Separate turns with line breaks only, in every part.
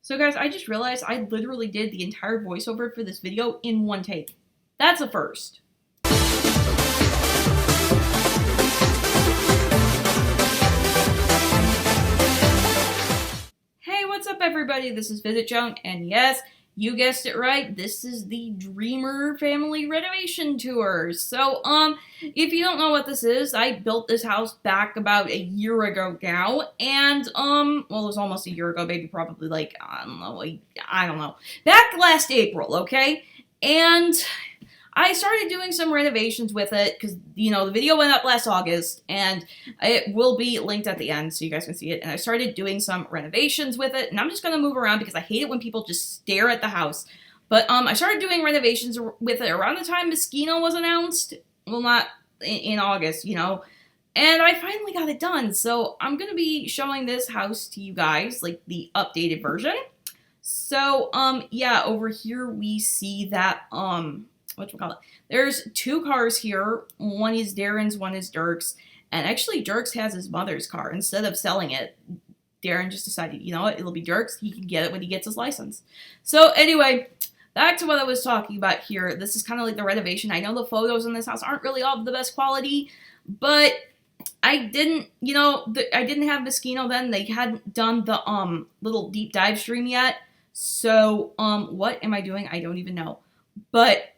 So guys, I just realized I literally did the entire voiceover for this video in one take. That's a first. Hey, what's up everybody? This is VisitJoan, and yes, you guessed it right, this is the Dreamer family renovation tour. So, if you don't know what this is, I built this house back about a year ago now, and, well, it was almost a year ago, maybe probably like, I don't know, back last April, okay? And I started doing some renovations with it because, you know, the video went up last August and it will be linked at the end so you guys can see it. And I started doing some renovations with it, and I'm just going to move around because I hate it when people just stare at the house. But I started doing renovations with it around the time Moschino was announced. Well, not in August, you know. And I finally got it done. So I'm going to be showing this house to you guys, like the updated version. So, yeah, over here we see that, whatchamacallit, there's two cars here. One is Darren's, one is Dirk's. And actually, Dirk's has his mother's car. Instead of selling it, Darren just decided, you know what, it'll be Dirk's. He can get it when he gets his license. So anyway, back to what I was talking about here. This is kind of like the renovation. I know the photos in this house aren't really all of the best quality, but I didn't, you know, I didn't have Moschino then. They hadn't done the little deep dive stream yet. So, what am I doing? I don't even know. But,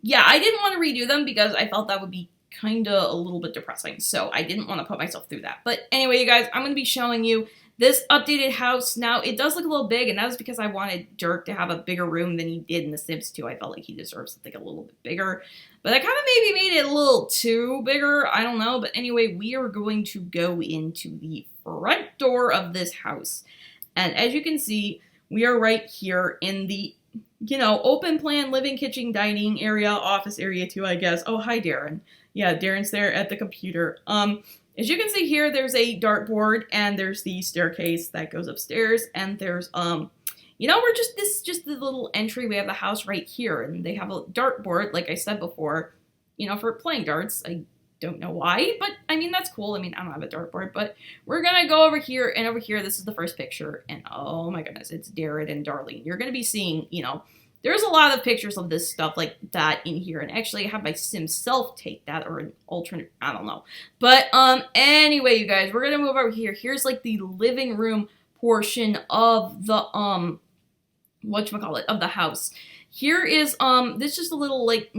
yeah, I didn't want to redo them because I felt that would be kind of a little bit depressing. So I didn't want to put myself through that. But anyway, you guys, I'm going to be showing you this updated house. Now, it does look a little big, and that was because I wanted Dirk to have a bigger room than he did in The Sims 2. I felt like he deserves something a little bit bigger. But I kind of maybe made it a little too bigger. I don't know. But anyway, we are going to go into the front door of this house. And as you can see, we are right here in the, you know, open plan living, kitchen, dining area, office area too, I guess. Oh, hi, Darren. Yeah, Darren's there at the computer. As you can see here, there's a dartboard, and there's the staircase that goes upstairs, and there's, you know, this is just the little entryway of the house right here, and they have a dartboard, like I said before, you know, for playing darts. I don't know why, but I mean, that's cool. I mean, I don't have a dartboard, but we're gonna go over here, and over here, this is the first picture, and oh my goodness, it's Darren and Darlene. You're gonna be seeing, you know, there's a lot of pictures of this stuff like that in here, and actually I have my Sim self take that, or an alternate, I don't know. But, anyway, you guys, we're gonna move over here. Here's, like, the living room portion of the, whatchamacallit, of the house. Here is, this is just a little, like,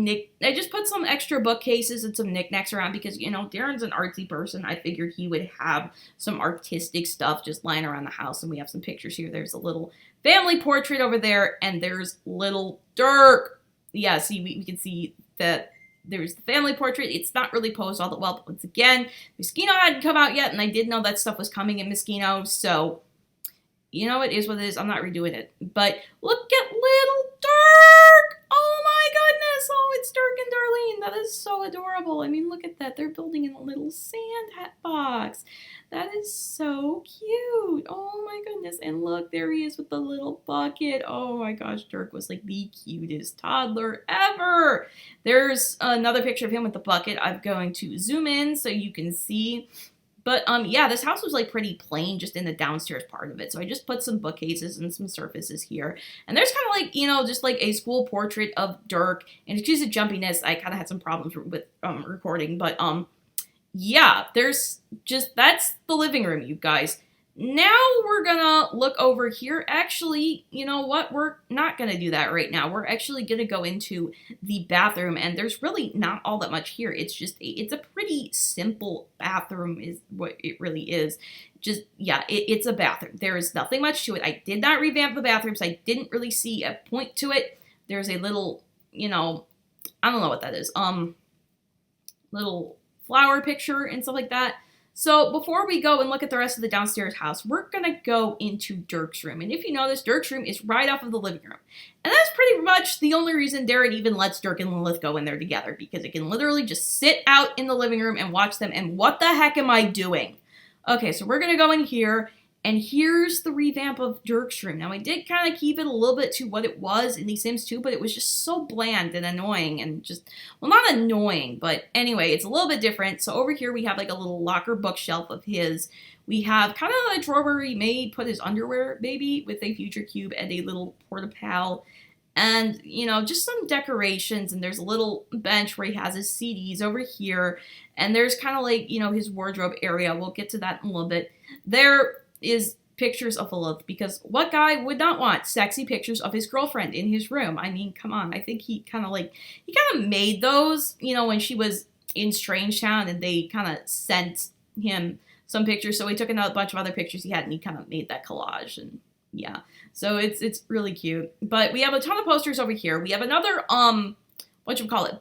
I just put some extra bookcases and some knickknacks around because, you know, Darren's an artsy person. I figured he would have some artistic stuff just lying around the house, and we have some pictures here. There's a little family portrait over there, and there's little Dirk. Yeah, see, we can see that there's the family portrait. It's not really posed all that well, but once again, Moschino hadn't come out yet, and I did know that stuff was coming in Moschino, so, you know, it is what it is. I'm not redoing it. But look at little Dirk! Oh my goodness! Oh, it's Dirk and Darlene. That is so adorable. I mean, look at that. They're building in a little sand hat box. That is so cute. Oh my goodness. And look, there he is with the little bucket. Oh my gosh, Dirk was like the cutest toddler ever. There's another picture of him with the bucket. I'm going to zoom in so you can see. But, yeah, this house was, like, pretty plain just in the downstairs part of it. So I just put some bookcases and some surfaces here. And there's kind of, like, you know, just, like, a school portrait of Dirk. And excuse the jumpiness, I kind of had some problems with recording. But, yeah, there's just, that's the living room, you guys. Now we're gonna look over here. Actually, you know what? We're not gonna do that right now. We're actually gonna go into the bathroom, and there's really not all that much here. It's just, it's a pretty simple bathroom is what it really is. Just, yeah, it's a bathroom. There is nothing much to it. I did not revamp the bathrooms. I didn't really see a point to it. There's a little, you know, I don't know what that is. Little flower picture and stuff like that. So before we go and look at the rest of the downstairs house, we're going to go into Dirk's room. And if you notice, Dirk's room is right off of the living room. And that's pretty much the only reason Darren even lets Dirk and Lilith go in there together, because it can literally just sit out in the living room and watch them. And what the heck am I doing? Okay, so we're going to go in here, And here's the revamp of Dirk's room. Now, I did kind of keep it a little bit to what it was in The Sims 2, but it was just so bland and annoying and just, well, not annoying, but anyway, it's a little bit different. So over here, we have like a little locker bookshelf of his. We have kind of a drawer where he may put his underwear, maybe, with a future cube and a little porta-pal. And, you know, just some decorations, and there's a little bench where he has his CDs over here, and there's kind of like, you know, his wardrobe area. We'll get to that in a little bit. There is pictures of Lilith, because what guy would not want sexy pictures of his girlfriend in his room? I mean, come on. I think he kind of made those, you know, when she was in Strangetown, and they kind of sent him some pictures, so he took a bunch of other pictures he had, and he kind of made that collage, and yeah. So it's really cute. But we have a ton of posters over here. We have another,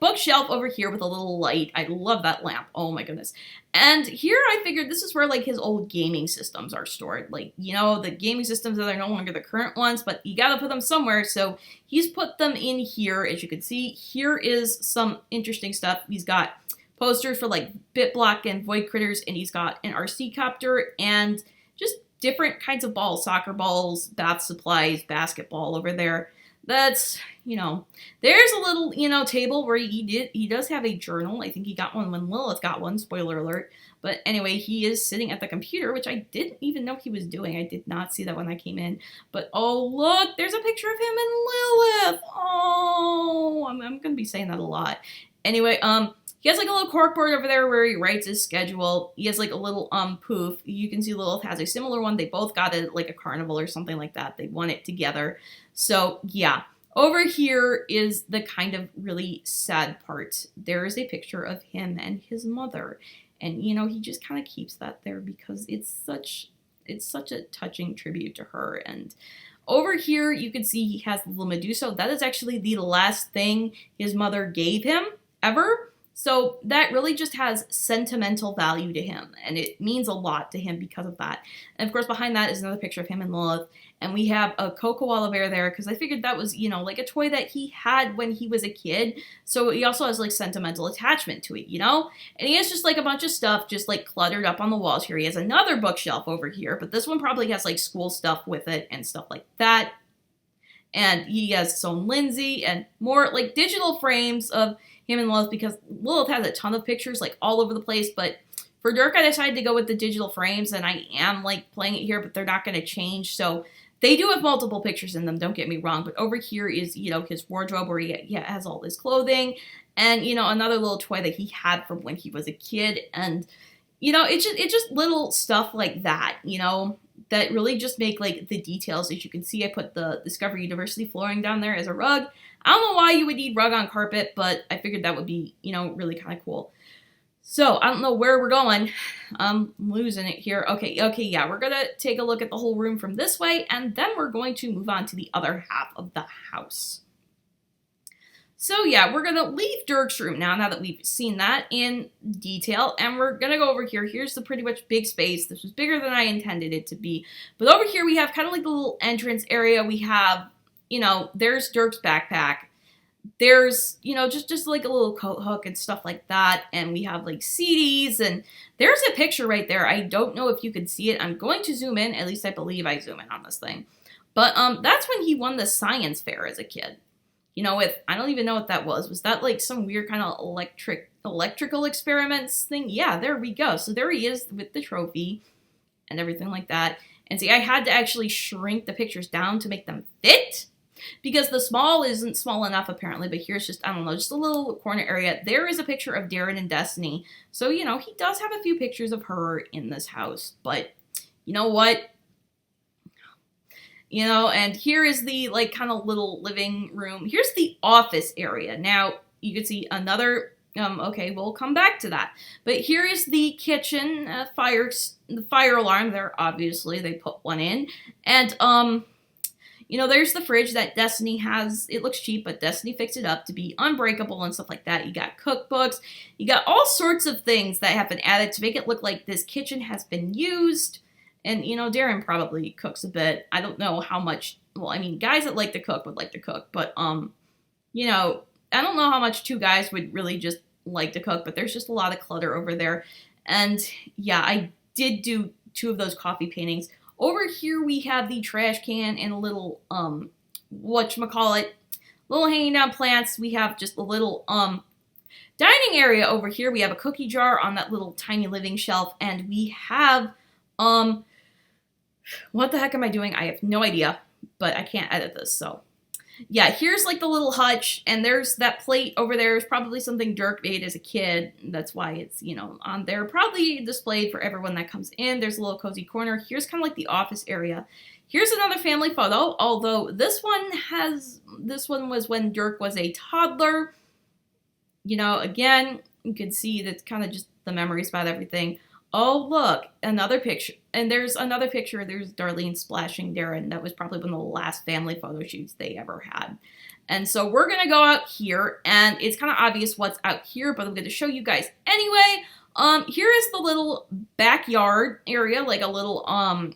bookshelf over here with a little light. I love that lamp. Oh my goodness. And here I figured this is where like his old gaming systems are stored. Like, you know, the gaming systems that are no longer the current ones, but you gotta put them somewhere. So he's put them in here. As you can see, here is some interesting stuff. He's got posters for like BitBlock and Void Critters, and he's got an RC copter and just different kinds of balls, soccer balls, bath supplies, basketball over there. That's, you know, there's a little, you know, table where he does have a journal. I think he got one when Lilith got one, spoiler alert. But anyway, he is sitting at the computer, which I didn't even know he was doing. I did not see that when I came in. But oh, look, there's a picture of him and Lilith. Oh, I'm going to be saying that a lot. Anyway, he has like a little corkboard over there where he writes his schedule. He has like a little poof. You can see Lilith has a similar one. They both got it at like a carnival or something like that. They won it together. So yeah, over here is the kind of really sad part. There is a picture of him and his mother. And you know, he just kind of keeps that there because it's such a touching tribute to her. And over here, you can see he has the little Medusa. That is actually the last thing his mother gave him ever. So that really just has sentimental value to him, and it means a lot to him because of that. And of course, behind that is another picture of him and Lilith, and we have a koala bear there because I figured that was, you know, like a toy that he had when he was a kid. So he also has like sentimental attachment to it, you know? And he has just like a bunch of stuff just like cluttered up on the walls here. He has another bookshelf over here, but this one probably has like school stuff with it and stuff like that. And he has his own Lindsay and more like digital frames of him and Lilith, because Lilith has a ton of pictures like all over the place, but for Dirk I decided to go with the digital frames, and I am like playing it here, but they're not going to change. So they do have multiple pictures in them, don't get me wrong, but over here is, you know, his wardrobe where he has all his clothing, and, you know, another little toy that he had from when he was a kid. And, you know, it's just little stuff like that, you know, that really just make like the details. As you can see, I put the Discovery University flooring down there as a rug. I don't know why you would need rug on carpet, but I figured that would be, you know, really kind of cool. So I don't know where we're going. I'm losing it here. Okay, yeah, we're gonna take a look at the whole room from this way, and then we're going to move on to the other half of the house. So yeah, we're gonna leave Dirk's room now that we've seen that in detail, and we're gonna go over here. Here's the pretty much big space. This was bigger than I intended it to be. But over here we have kind of like the little entrance area. We have, you know, there's Dirk's backpack. There's, you know, just like a little coat hook and stuff like that. And we have like CDs, and there's a picture right there. I don't know if you can see it. I'm going to zoom in. At least I believe I zoom in on this thing. But that's when he won the science fair as a kid. You know, with, I don't even know what that was. Was that like some weird kind of electrical experiments thing? Yeah, there we go. So there he is with the trophy and everything like that. And see, I had to actually shrink the pictures down to make them fit, because the small isn't small enough apparently. But here's just, I don't know, just a little corner area. There is a picture of Darren and Destiny. So, you know, he does have a few pictures of her in this house. But you know what? You know, and here is the like kind of little living room. Here's the office area. Now, you can see another, okay, we'll come back to that. But here is the kitchen, the fire alarm there, obviously, they put one in. And, you know, there's the fridge that Destiny has. It looks cheap, but Destiny fixed it up to be unbreakable and stuff like that. You got cookbooks. You got all sorts of things that have been added to make it look like this kitchen has been used. And, you know, Darren probably cooks a bit. I don't know how much. Well, I mean, guys that like to cook would like to cook. But, you know, I don't know how much two guys would really just like to cook. But there's just a lot of clutter over there. And, yeah, I did do 2 of those coffee paintings. Over here we have the trash can and a little, whatchamacallit, little hanging down plants. We have just a little, dining area over here. We have a cookie jar on that little tiny living shelf, and we have, what the heck am I doing? I have no idea, but I can't edit this, so. Yeah, here's like the little hutch, and there's that plate over there. Is probably something Dirk made as a kid. That's why it's, you know, on there. Probably displayed for everyone that comes in. There's a little cozy corner. Here's kind of like the office area. Here's another family photo, although this one was when Dirk was a toddler. You know, again, you can see that's kind of just the memories about everything. Oh, look, another picture. And there's another picture. There's Darlene splashing Darren. That was probably one of the last family photo shoots they ever had. And so we're going to go out here, and it's kind of obvious what's out here, but I'm going to show you guys anyway. Here is the little backyard area, like a little, I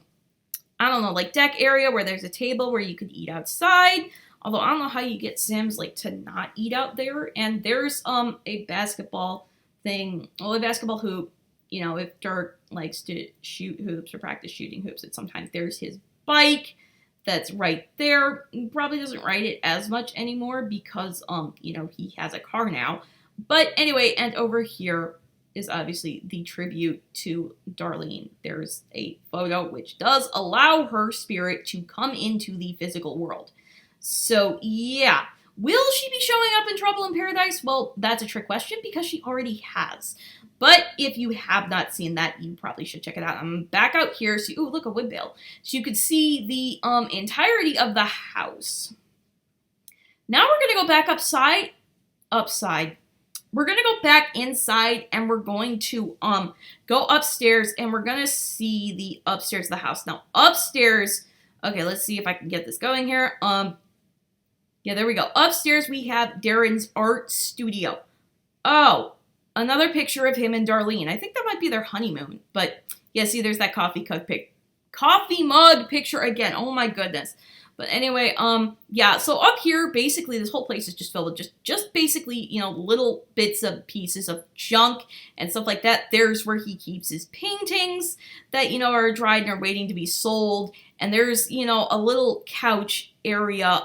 don't know, like deck area where there's a table where you could eat outside. Although I don't know how you get Sims, like, to not eat out there. And there's, a basketball thing, well, a basketball hoop. You know, if Dirk likes to shoot hoops or practice shooting hoops, and sometimes there's his bike that's right there. He probably doesn't ride it as much anymore because, you know, he has a car now. But anyway, and over here is obviously the tribute to Darlene. There's a photo which does allow her spirit to come into the physical world. So, yeah. Will she be showing up in Trouble in Paradise? Well, that's a trick question because she already has. But if you have not seen that, you probably should check it out. I'm back out here. So, ooh, look, a wood bale. So you could see the entirety of the house. Now we're going to go back upside. We're going to go back inside, and we're going to go upstairs, and we're going to see the upstairs of the house. Now, upstairs, okay, let's see if I can get this going here. Yeah, there we go. Upstairs, we have Darren's art studio. Oh, another picture of him and Darlene. I think that might be their honeymoon. But, yeah, see, there's that coffee mug picture again. Oh, my goodness. But anyway, yeah, so up here, basically, this whole place is just filled with just basically, you know, little bits of pieces of junk and stuff like that. There's where he keeps his paintings that, you know, are dried and are waiting to be sold. And there's, you know, a little couch area,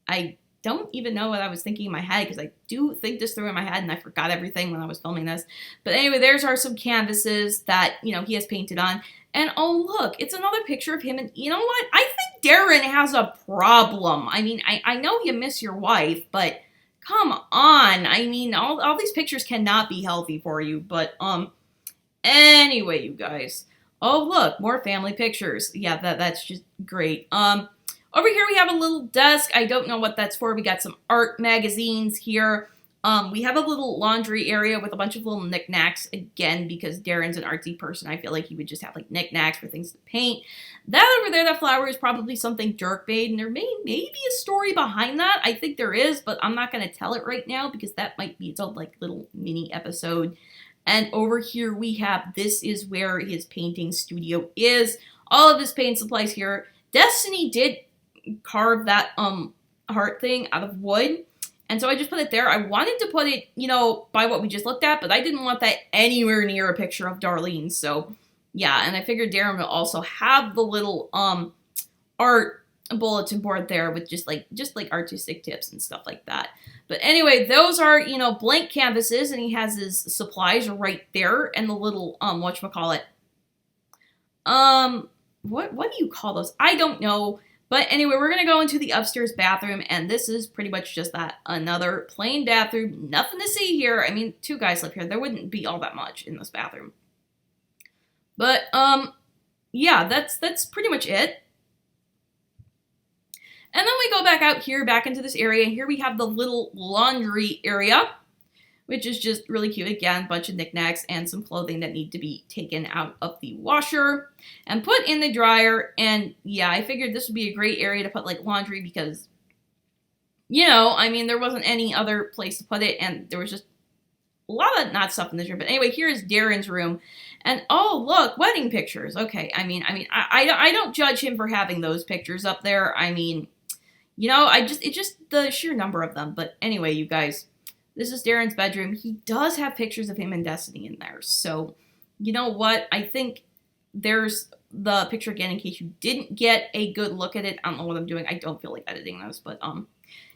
I don't even know what I was thinking in my head because I do think this through in my head and I forgot everything when I was filming this. But anyway, there's some canvases that, you know, he has painted on. And oh, look, it's another picture of him. And you know what? I think Darren has a problem. I mean, I know you miss your wife, but come on. I mean, all these pictures cannot be healthy for you. But anyway, you guys. Oh, look, more family pictures. Yeah, that's just great. Over here we have a little desk. I don't know what that's for. We got some art magazines here. We have a little laundry area with a bunch of little knickknacks. Again, because Darren's an artsy person, I feel like he would just have like knickknacks for things to paint. That over there, that flower is probably something Dirk made, and there may be a story behind that. I think there is, but I'm not going to tell it right now because that might be its own like little mini episode. And over here we have, this is where his painting studio is. All of his paint supplies here. Destiny did carve that heart thing out of wood, and so I just put it there. I wanted to put it, you know, by what we just looked at, but I didn't want that anywhere near a picture of Darlene. So yeah, and I figured Darren will also have the little art bulletin board there with just like artistic tips and stuff like that. But anyway, those are, you know, blank canvases, and he has his supplies right there, and the little whatchamacallit, what do you call those? I don't know. But anyway, we're going to go into the upstairs bathroom, and this is pretty much just that. Another plain bathroom. Nothing to see here. I mean, two guys live here. There wouldn't be all that much in this bathroom. But, yeah, that's pretty much it. And then we go back out here, back into this area. Here we have the little laundry area, which is just really cute. Again, a bunch of knickknacks and some clothing that need to be taken out of the washer and put in the dryer. And yeah, I figured this would be a great area to put like laundry because, you know, I mean, there wasn't any other place to put it, and there was just a lot of not stuff in this room. But anyway, here's Darren's room. And oh, look, wedding pictures. Okay, I mean, I don't judge him for having those pictures up there. I mean, you know, it's just the sheer number of them. But anyway, you guys, this is Darren's bedroom. He does have pictures of him and Destiny in there. So, you know what? I think there's the picture again in case you didn't get a good look at it. I don't know what I'm doing. I don't feel like editing those, but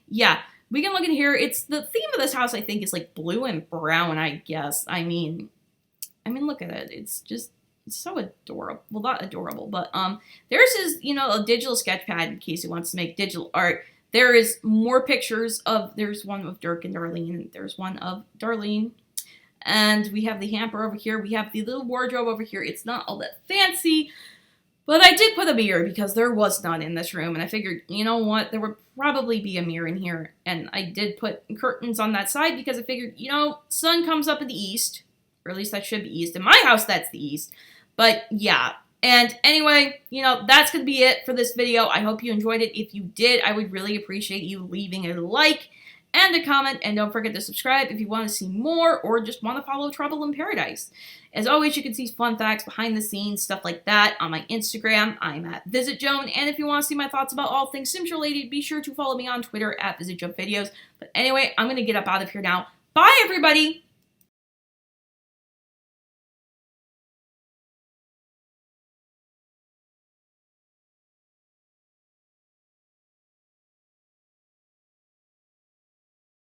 yeah. We can look in here. It's the theme of this house, I think, is like blue and brown, I guess. I mean, look at it. It's just so adorable. Well, not adorable, but there's his, you know, a digital sketch pad in case he wants to make digital art. There is more pictures of, there's one of Dirk and Darlene. There's one of Darlene. And we have the hamper over here. We have the little wardrobe over here. It's not all that fancy, but I did put a mirror because there was none in this room. And I figured, you know what, there would probably be a mirror in here. And I did put curtains on that side because I figured, you know, sun comes up in the east. Or at least that should be east. In my house, that's the east. But yeah. And anyway, you know, that's going to be it for this video. I hope you enjoyed it. If you did, I would really appreciate you leaving a like and a comment. And don't forget to subscribe if you want to see more or just want to follow Trouble in Paradise. As always, you can see fun facts, behind the scenes, stuff like that on my Instagram. I'm at VisitJoan. And if you want to see my thoughts about all things Sims related, be sure to follow me on Twitter at VisitJoanVideos. But anyway, I'm going to get up out of here now. Bye, everybody!